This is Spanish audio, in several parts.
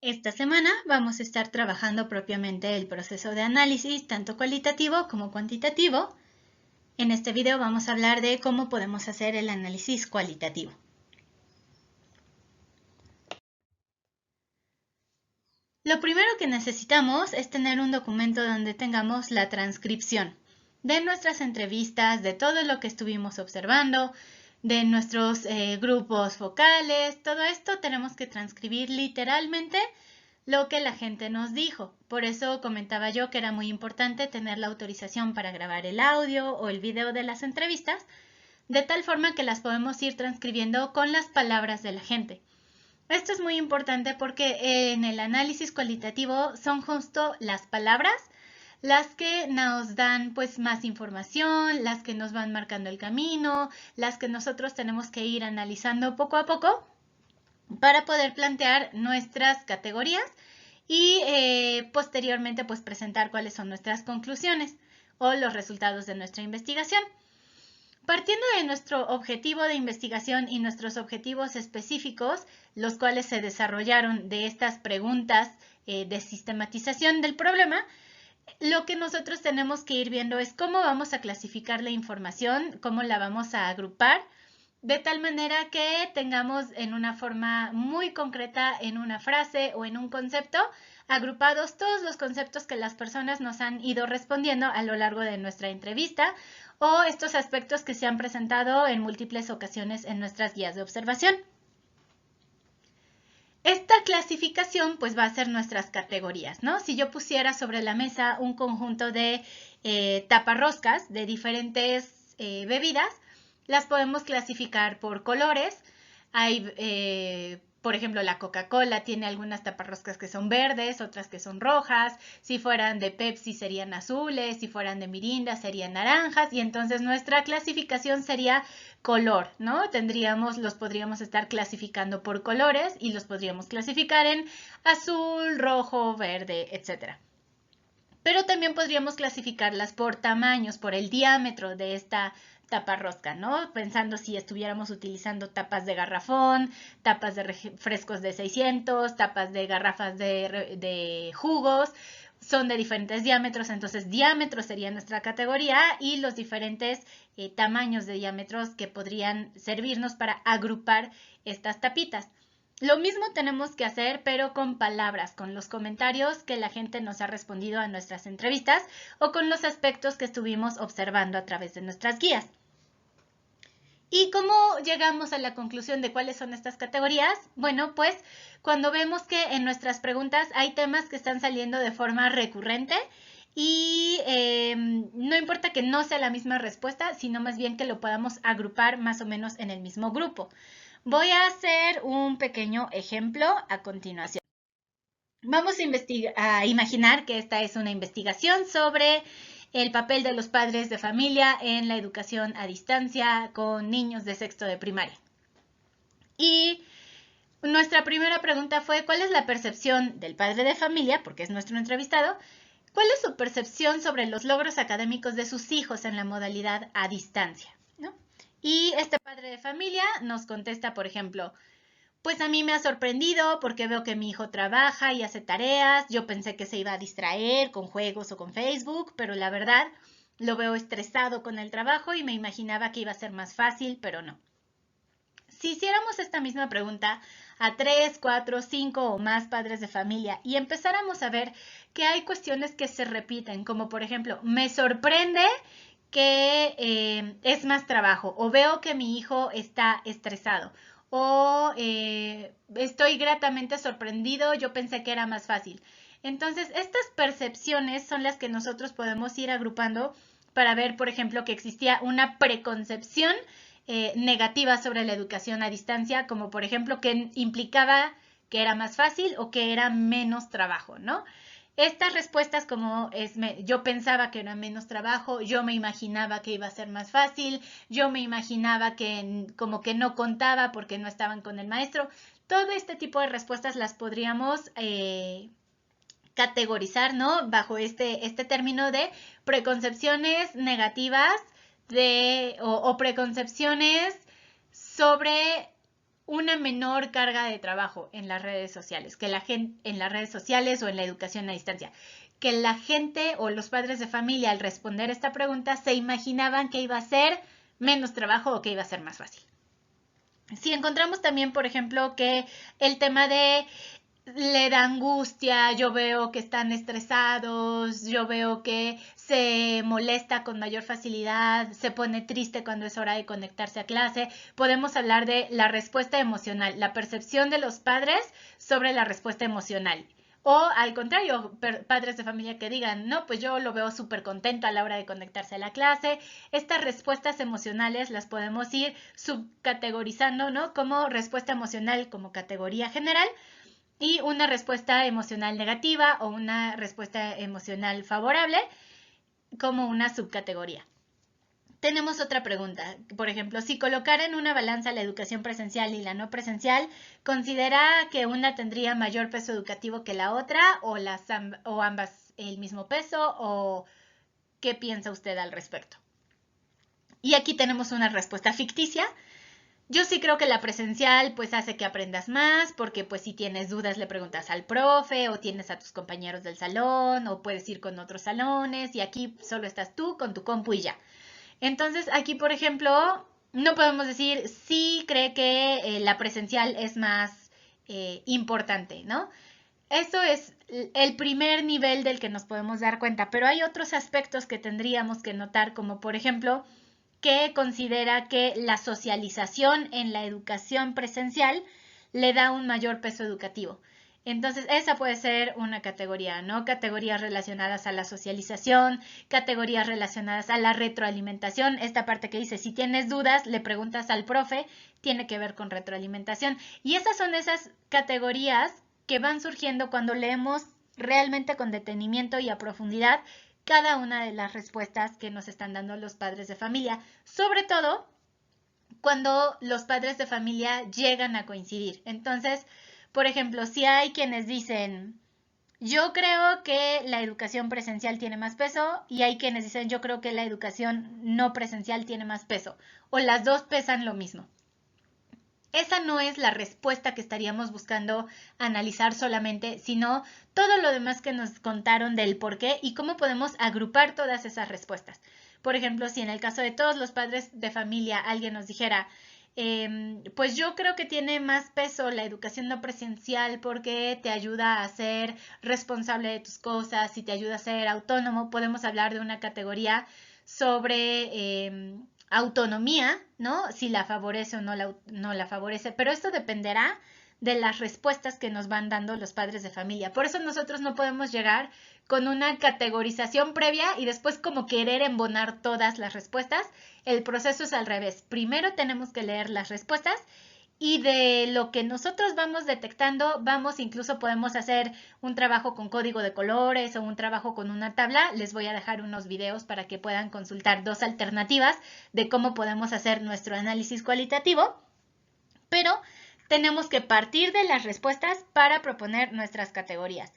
Esta semana vamos a estar trabajando propiamente el proceso de análisis, tanto cualitativo como cuantitativo. En este video vamos a hablar de cómo podemos hacer el análisis cualitativo. Lo primero que necesitamos es tener un documento donde tengamos la transcripción de nuestras entrevistas, de todo lo que estuvimos observando, de nuestros grupos focales. Todo esto tenemos que transcribir literalmente lo que la gente nos dijo. Por eso comentaba yo que era muy importante tener la autorización para grabar el audio o el video de las entrevistas, de tal forma que las podemos ir transcribiendo con las palabras de la gente. Esto es muy importante porque en el análisis cualitativo son justo las palabras las que nos dan pues más información, las que nos van marcando el camino, las que nosotros tenemos que ir analizando poco a poco para poder plantear nuestras categorías y posteriormente pues presentar cuáles son nuestras conclusiones o los resultados de nuestra investigación. Partiendo de nuestro objetivo de investigación y nuestros objetivos específicos, los cuales se desarrollaron de estas preguntas de sistematización del problema, lo que nosotros tenemos que ir viendo es cómo vamos a clasificar la información, cómo la vamos a agrupar, de tal manera que tengamos en una forma muy concreta, en una frase o en un concepto, agrupados todos los conceptos que las personas nos han ido respondiendo a lo largo de nuestra entrevista o estos aspectos que se han presentado en múltiples ocasiones en nuestras guías de observación. Esta clasificación pues va a ser nuestras categorías, ¿no? Si yo pusiera sobre la mesa un conjunto de taparroscas de diferentes bebidas, las podemos clasificar por colores. Hay, por ejemplo, la Coca-Cola tiene algunas taparroscas que son verdes, otras que son rojas. Si fueran de Pepsi serían azules, si fueran de Mirinda serían naranjas. Y entonces nuestra clasificación sería color, ¿no? Los podríamos estar clasificando por colores y los podríamos clasificar en azul, rojo, verde, etc. Pero también podríamos clasificarlas por tamaños, por el diámetro de esta taparrosca, ¿no? Pensando si estuviéramos utilizando tapas de garrafón, tapas de refrescos de 600, tapas de garrafas de jugos, son de diferentes diámetros, entonces diámetro sería nuestra categoría y los diferentes tamaños de diámetros que podrían servirnos para agrupar estas tapitas. Lo mismo tenemos que hacer, pero con palabras, con los comentarios que la gente nos ha respondido a nuestras entrevistas o con los aspectos que estuvimos observando a través de nuestras guías. ¿Y cómo llegamos a la conclusión de cuáles son estas categorías? Bueno, pues cuando vemos que en nuestras preguntas hay temas que están saliendo de forma recurrente y no importa que no sea la misma respuesta, sino más bien que lo podamos agrupar más o menos en el mismo grupo. Voy a hacer un pequeño ejemplo a continuación. Vamos a imaginar que esta es una investigación sobre el papel de los padres de familia en la educación a distancia con niños de sexto de primaria. Y nuestra primera pregunta fue, ¿cuál es la percepción del padre de familia, porque es nuestro entrevistado? ¿Cuál es su percepción sobre los logros académicos de sus hijos en la modalidad a distancia? ¿No? Y este padre de familia nos contesta, por ejemplo, pues a mí me ha sorprendido porque veo que mi hijo trabaja y hace tareas. Yo pensé que se iba a distraer con juegos o con Facebook, pero la verdad lo veo estresado con el trabajo y me imaginaba que iba a ser más fácil, pero no. Si hiciéramos esta misma pregunta a 3, 4, 5 o más padres de familia y empezáramos a ver que hay cuestiones que se repiten, como por ejemplo, me sorprende que es más trabajo o veo que mi hijo está estresado o estoy gratamente sorprendido, yo pensé que era más fácil. Entonces, estas percepciones son las que nosotros podemos ir agrupando para ver, por ejemplo, que existía una preconcepción negativa sobre la educación a distancia, como por ejemplo que implicaba que era más fácil o que era menos trabajo, ¿no? Estas respuestas como yo pensaba que era menos trabajo, yo me imaginaba que iba a ser más fácil, yo me imaginaba que como que no contaba porque no estaban con el maestro. Todo este tipo de respuestas las podríamos categorizar, ¿no? Bajo este término de preconcepciones negativas o preconcepciones sobre una menor carga de trabajo en las redes sociales, que la gente, en las redes sociales o en la educación a distancia, que la gente o los padres de familia al responder esta pregunta se imaginaban que iba a ser menos trabajo o que iba a ser más fácil. Si encontramos también, por ejemplo, que el tema de le da angustia, yo veo que están estresados, yo veo que se molesta con mayor facilidad, se pone triste cuando es hora de conectarse a clase, podemos hablar de la respuesta emocional, la percepción de los padres sobre la respuesta emocional. O al contrario, padres de familia que digan, no, pues yo lo veo súper contento a la hora de conectarse a la clase. Estas respuestas emocionales las podemos ir subcategorizando, ¿no? Como respuesta emocional como categoría general y una respuesta emocional negativa o una respuesta emocional favorable como una subcategoría. Tenemos otra pregunta, por ejemplo, si colocara en una balanza la educación presencial y la no presencial, ¿considera que una tendría mayor peso educativo que la otra o ambas el mismo peso o qué piensa usted al respecto? Y aquí tenemos una respuesta ficticia. Yo sí creo que la presencial pues hace que aprendas más porque pues si tienes dudas le preguntas al profe o tienes a tus compañeros del salón o puedes ir con otros salones y aquí solo estás tú con tu compu y ya. Entonces, aquí, por ejemplo, no podemos decir sí cree que la presencial es más importante, ¿no? Eso es el primer nivel del que nos podemos dar cuenta, pero hay otros aspectos que tendríamos que notar, como por ejemplo, que considera que la socialización en la educación presencial le da un mayor peso educativo. Entonces, esa puede ser una categoría, ¿no? Categorías relacionadas a la socialización, categorías relacionadas a la retroalimentación. Esta parte que dice, si tienes dudas, le preguntas al profe, tiene que ver con retroalimentación. Y esas son esas categorías que van surgiendo cuando leemos realmente con detenimiento y a profundidad cada una de las respuestas que nos están dando los padres de familia. Sobre todo cuando los padres de familia llegan a coincidir. Entonces, por ejemplo, si hay quienes dicen, yo creo que la educación presencial tiene más peso y hay quienes dicen, yo creo que la educación no presencial tiene más peso o las dos pesan lo mismo. Esa no es la respuesta que estaríamos buscando analizar solamente, sino todo lo demás que nos contaron del por qué y cómo podemos agrupar todas esas respuestas. Por ejemplo, si en el caso de todos los padres de familia alguien nos dijera, pues yo creo que tiene más peso la educación no presencial porque te ayuda a ser responsable de tus cosas y te ayuda a ser autónomo. Podemos hablar de una categoría sobre autonomía, ¿no? Si la favorece o no la favorece, pero esto dependerá de las respuestas que nos van dando los padres de familia. Por eso nosotros no podemos llegar con una categorización previa y después como querer embonar todas las respuestas. El proceso es al revés. Primero tenemos que leer las respuestas y de lo que nosotros vamos detectando, incluso podemos hacer un trabajo con código de colores o un trabajo con una tabla. Les voy a dejar unos videos para que puedan consultar dos alternativas de cómo podemos hacer nuestro análisis cualitativo. Pero tenemos que partir de las respuestas para proponer nuestras categorías.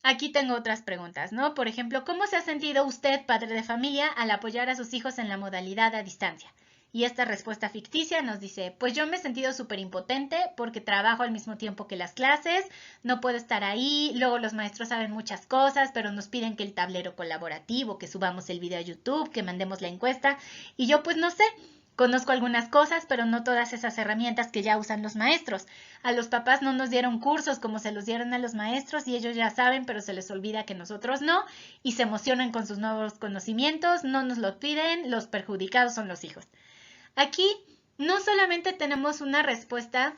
Aquí tengo otras preguntas, ¿no? Por ejemplo, ¿cómo se ha sentido usted, padre de familia, al apoyar a sus hijos en la modalidad a distancia? Y esta respuesta ficticia nos dice, pues yo me he sentido súper impotente porque trabajo al mismo tiempo que las clases, no puedo estar ahí, luego los maestros saben muchas cosas, pero nos piden que el tablero colaborativo, que subamos el video a YouTube, que mandemos la encuesta, y yo pues no sé. Conozco algunas cosas, pero no todas esas herramientas que ya usan los maestros. A los papás no nos dieron cursos como se los dieron a los maestros y ellos ya saben, pero se les olvida que nosotros no y se emocionan con sus nuevos conocimientos, no nos lo piden, los perjudicados son los hijos. Aquí no solamente tenemos una respuesta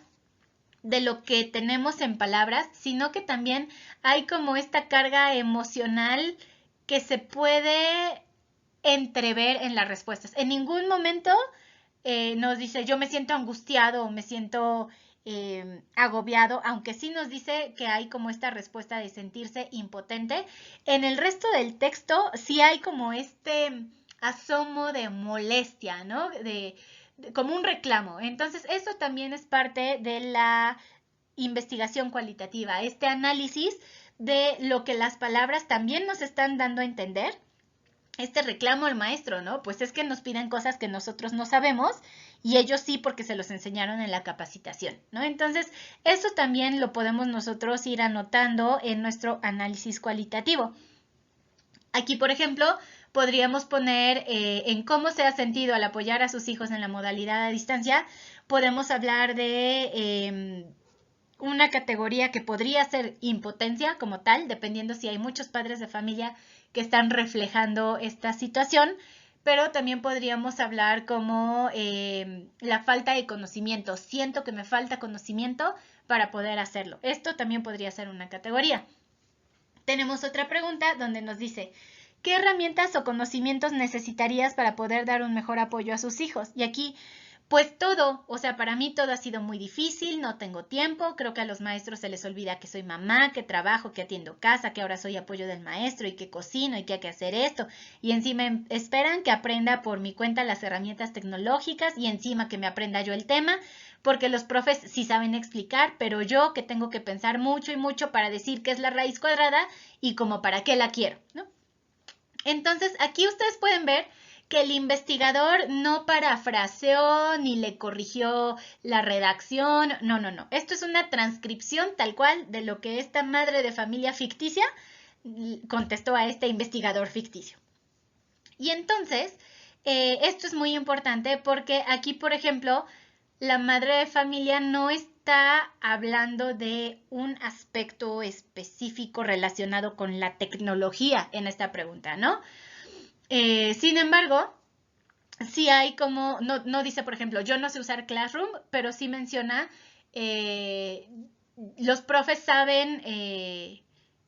de lo que tenemos en palabras, sino que también hay como esta carga emocional que se puede entrever en las respuestas. En ningún momento nos dice yo me siento angustiado o me siento agobiado, aunque sí nos dice que hay como esta respuesta de sentirse impotente. En el resto del texto sí hay como este asomo de molestia, ¿no? Como un reclamo. Entonces, eso también es parte de la investigación cualitativa, este análisis de lo que las palabras también nos están dando a entender este reclamo al maestro, ¿no? Pues es que nos piden cosas que nosotros no sabemos y ellos sí porque se los enseñaron en la capacitación, ¿no? Entonces, eso también lo podemos nosotros ir anotando en nuestro análisis cualitativo. Aquí, por ejemplo, podríamos poner en cómo se ha sentido al apoyar a sus hijos en la modalidad a distancia. Podemos hablar de una categoría que podría ser impotencia como tal, dependiendo si hay muchos padres de familia que están reflejando esta situación, pero también podríamos hablar como la falta de conocimiento. Siento que me falta conocimiento para poder hacerlo. Esto también podría ser una categoría. Tenemos otra pregunta donde nos dice, ¿qué herramientas o conocimientos necesitarías para poder dar un mejor apoyo a sus hijos? Y aquí, pues todo, o sea, para mí todo ha sido muy difícil, no tengo tiempo, creo que a los maestros se les olvida que soy mamá, que trabajo, que atiendo casa, que ahora soy apoyo del maestro y que cocino y que hay que hacer esto. Y encima esperan que aprenda por mi cuenta las herramientas tecnológicas y encima que me aprenda yo el tema, porque los profes sí saben explicar, pero yo que tengo que pensar mucho y mucho para decir qué es la raíz cuadrada y como para qué la quiero, ¿no? Entonces, aquí ustedes pueden ver que el investigador no parafraseó ni le corrigió la redacción, no, no, no. Esto es una transcripción tal cual de lo que esta madre de familia ficticia contestó a este investigador ficticio. Y entonces, esto es muy importante porque aquí, por ejemplo, la madre de familia no está hablando de un aspecto específico relacionado con la tecnología en esta pregunta, ¿no? Sin embargo, sí hay como, no dice, por ejemplo, yo no sé usar Classroom, pero sí menciona, los profes saben,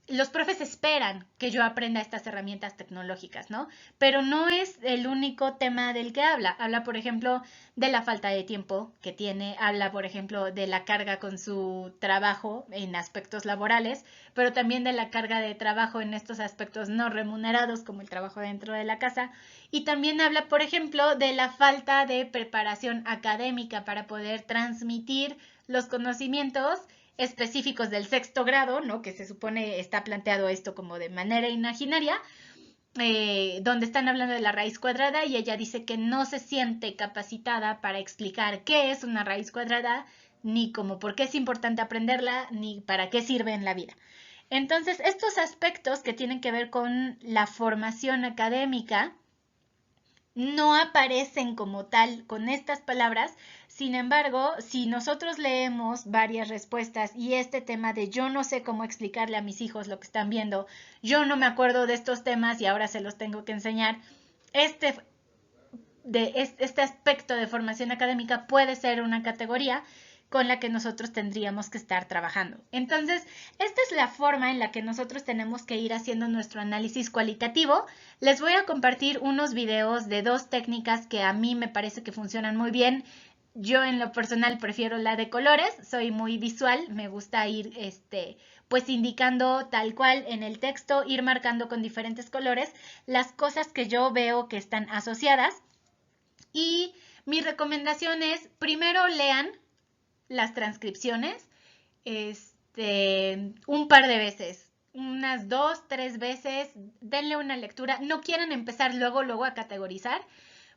los profes esperan que yo aprenda estas herramientas tecnológicas, ¿no? Pero no es el único tema del que habla. Habla, por ejemplo, de la falta de tiempo que tiene, habla, por ejemplo, de la carga con su trabajo en aspectos laborales, pero también de la carga de trabajo en estos aspectos no remunerados, como el trabajo dentro de la casa. Y también habla, por ejemplo, de la falta de preparación académica para poder transmitir los conocimientos específicos del sexto grado, ¿no? Que se supone está planteado esto como de manera imaginaria, donde están hablando de la raíz cuadrada y ella dice que no se siente capacitada para explicar qué es una raíz cuadrada, ni como por qué es importante aprenderla, ni para qué sirve en la vida. Entonces, estos aspectos que tienen que ver con la formación académica no aparecen como tal con estas palabras. Sin embargo, si nosotros leemos varias respuestas y este tema de yo no sé cómo explicarle a mis hijos lo que están viendo, yo no me acuerdo de estos temas y ahora se los tengo que enseñar, este aspecto de formación académica puede ser una categoría con la que nosotros tendríamos que estar trabajando. Entonces, esta es la forma en la que nosotros tenemos que ir haciendo nuestro análisis cualitativo. Les voy a compartir unos videos de dos técnicas que a mí me parece que funcionan muy bien. Yo en lo personal prefiero la de colores, soy muy visual, me gusta ir pues indicando tal cual en el texto, ir marcando con diferentes colores las cosas que yo veo que están asociadas. Y mi recomendación es, primero lean las transcripciones un par de veces, unas 2, 3 veces, denle una lectura. No quieren empezar luego a categorizar,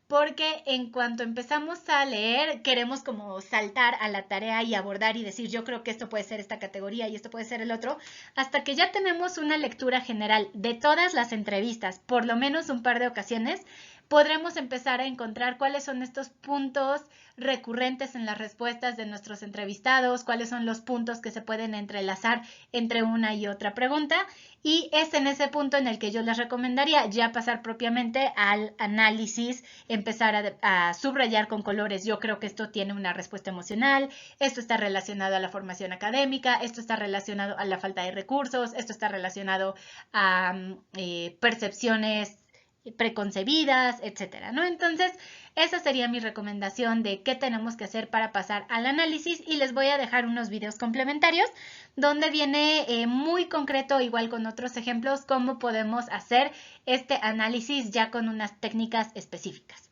porque en cuanto empezamos a leer, queremos como saltar a la tarea y abordar y decir, yo creo que esto puede ser esta categoría y esto puede ser el otro, hasta que ya tenemos una lectura general de todas las entrevistas, por lo menos un par de ocasiones, podremos empezar a encontrar cuáles son estos puntos recurrentes en las respuestas de nuestros entrevistados, cuáles son los puntos que se pueden entrelazar entre una y otra pregunta, y es en ese punto en el que yo les recomendaría ya pasar propiamente al análisis, empezar a subrayar con colores. Yo creo que esto tiene una respuesta emocional, esto está relacionado a la formación académica, esto está relacionado a la falta de recursos, esto está relacionado a percepciones preconcebidas, etcétera, ¿no? Entonces, esa sería mi recomendación de qué tenemos que hacer para pasar al análisis y les voy a dejar unos videos complementarios donde viene muy concreto, igual con otros ejemplos, cómo podemos hacer este análisis ya con unas técnicas específicas.